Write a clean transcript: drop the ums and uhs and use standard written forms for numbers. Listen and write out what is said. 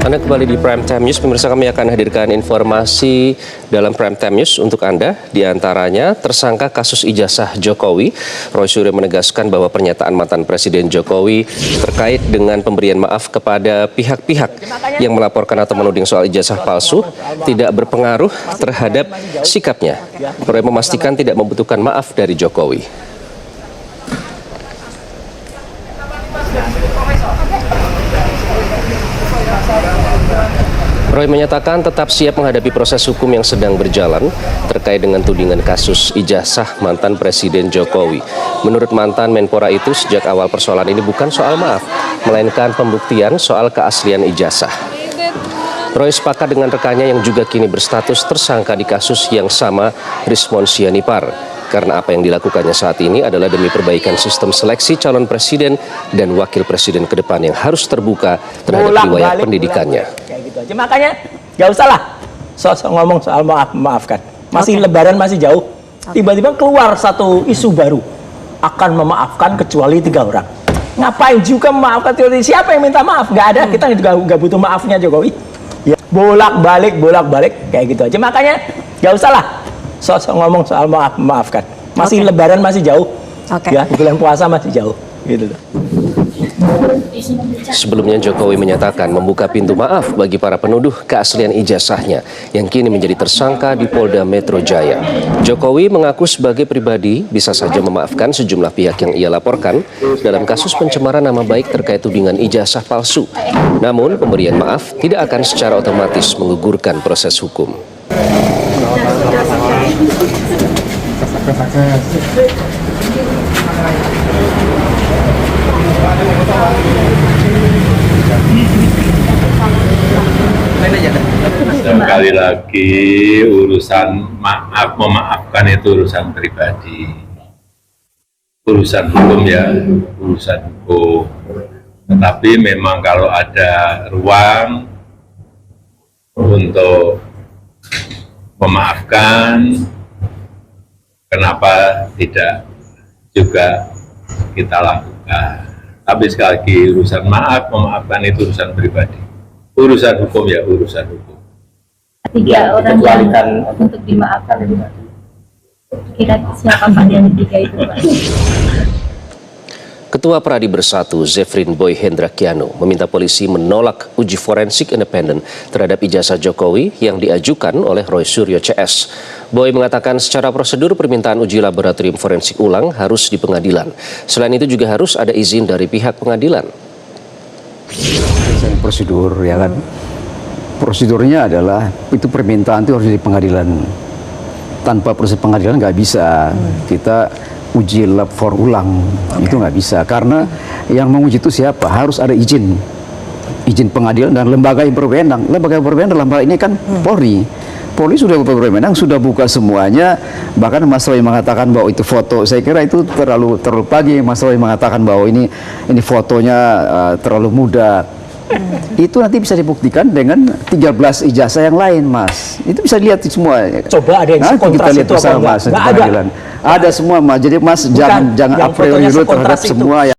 Anda kembali di Prime Time News. Pemirsa, kami akan hadirkan informasi dalam Prime Time News untuk Anda. Di antaranya, tersangka kasus ijazah Jokowi, Roy Suryo menegaskan bahwa pernyataan mantan Presiden Jokowi terkait dengan pemberian maaf kepada pihak-pihak yang melaporkan atau menuding soal ijazah palsu tidak berpengaruh terhadap sikapnya. Roy memastikan tidak membutuhkan maaf dari Jokowi. Roy menyatakan tetap siap menghadapi proses hukum yang sedang berjalan terkait dengan tudingan kasus ijazah mantan Presiden Jokowi. Menurut mantan Menpora itu, sejak awal persoalan ini bukan soal maaf, melainkan pembuktian soal keaslian ijazah. Roy sepakat dengan rekannya yang juga kini berstatus tersangka di kasus yang sama, Rismon Sianipar. Karena apa yang dilakukannya saat ini adalah demi perbaikan sistem seleksi calon presiden dan wakil presiden ke depan yang harus terbuka terhadap riwayat pendidikannya. Kayak gitu aja. Makanya gak usah lah sosok ngomong soal maafkan. Masih lebaran, masih jauh. Tiba-tiba keluar satu isu baru. Akan memaafkan kecuali 3 orang. Ngapain juga memaafkan? Siapa yang minta maaf? Gak ada. Kita juga gak butuh maafnya Jokowi. Ya, bolak-balik kayak gitu aja. Makanya gak usah lah sosok ngomong soal maafkan. Masih lebaran, masih jauh. Ya, bulan puasa masih jauh. Gitu. Sebelumnya Jokowi menyatakan membuka pintu maaf bagi para penuduh keaslian ijazahnya yang kini menjadi tersangka di Polda Metro Jaya. Jokowi mengaku sebagai pribadi bisa saja memaafkan sejumlah pihak yang ia laporkan dalam kasus pencemaran nama baik terkait tudingan ijazah palsu. Namun pemberian maaf tidak akan secara otomatis menggugurkan proses hukum. Sekali lagi, urusan memaafkan itu urusan pribadi, urusan hukum ya, urusan hukum. Tetapi memang kalau ada ruang untuk memaafkan, kenapa tidak juga kita lakukan. Tapi sekali lagi, urusan memaafkan itu urusan pribadi. Urusan hukum ya, urusan hukum. 3 orang yang untuk dimaafkan, kira siapa Pak yang 3 itu Pak? Ketua Pradi Bersatu, Zefrin Boy Hendrakiano, meminta polisi menolak uji forensik independen terhadap ijazah Jokowi yang diajukan oleh Roy Suryo CS. Boy mengatakan secara prosedur permintaan uji laboratorium forensik ulang harus di pengadilan. Selain itu juga harus ada izin dari pihak pengadilan. Prosedur, ya kan? Prosedurnya adalah itu permintaan itu harus di pengadilan. Tanpa proses pengadilan nggak bisa kita uji lab for ulang, itu nggak bisa karena yang menguji itu siapa? Harus ada izin pengadilan dan lembaga yang berwenang. Lembaga yang berwenang dalam hal ini kan Polri. Polri sudah berwenang, sudah buka semuanya. Bahkan Mas Roy mengatakan bahwa itu foto, saya kira itu terlalu pagi. Mas Roy mengatakan bahwa ini fotonya terlalu muda. Itu nanti bisa dibuktikan dengan 13 ijazah yang lain, Mas. Itu bisa dilihat semua. Coba ada yang kita lihat bersama, Mas. Ada semua, Mas. Jadi Mas jangan a priori terhadap semua yang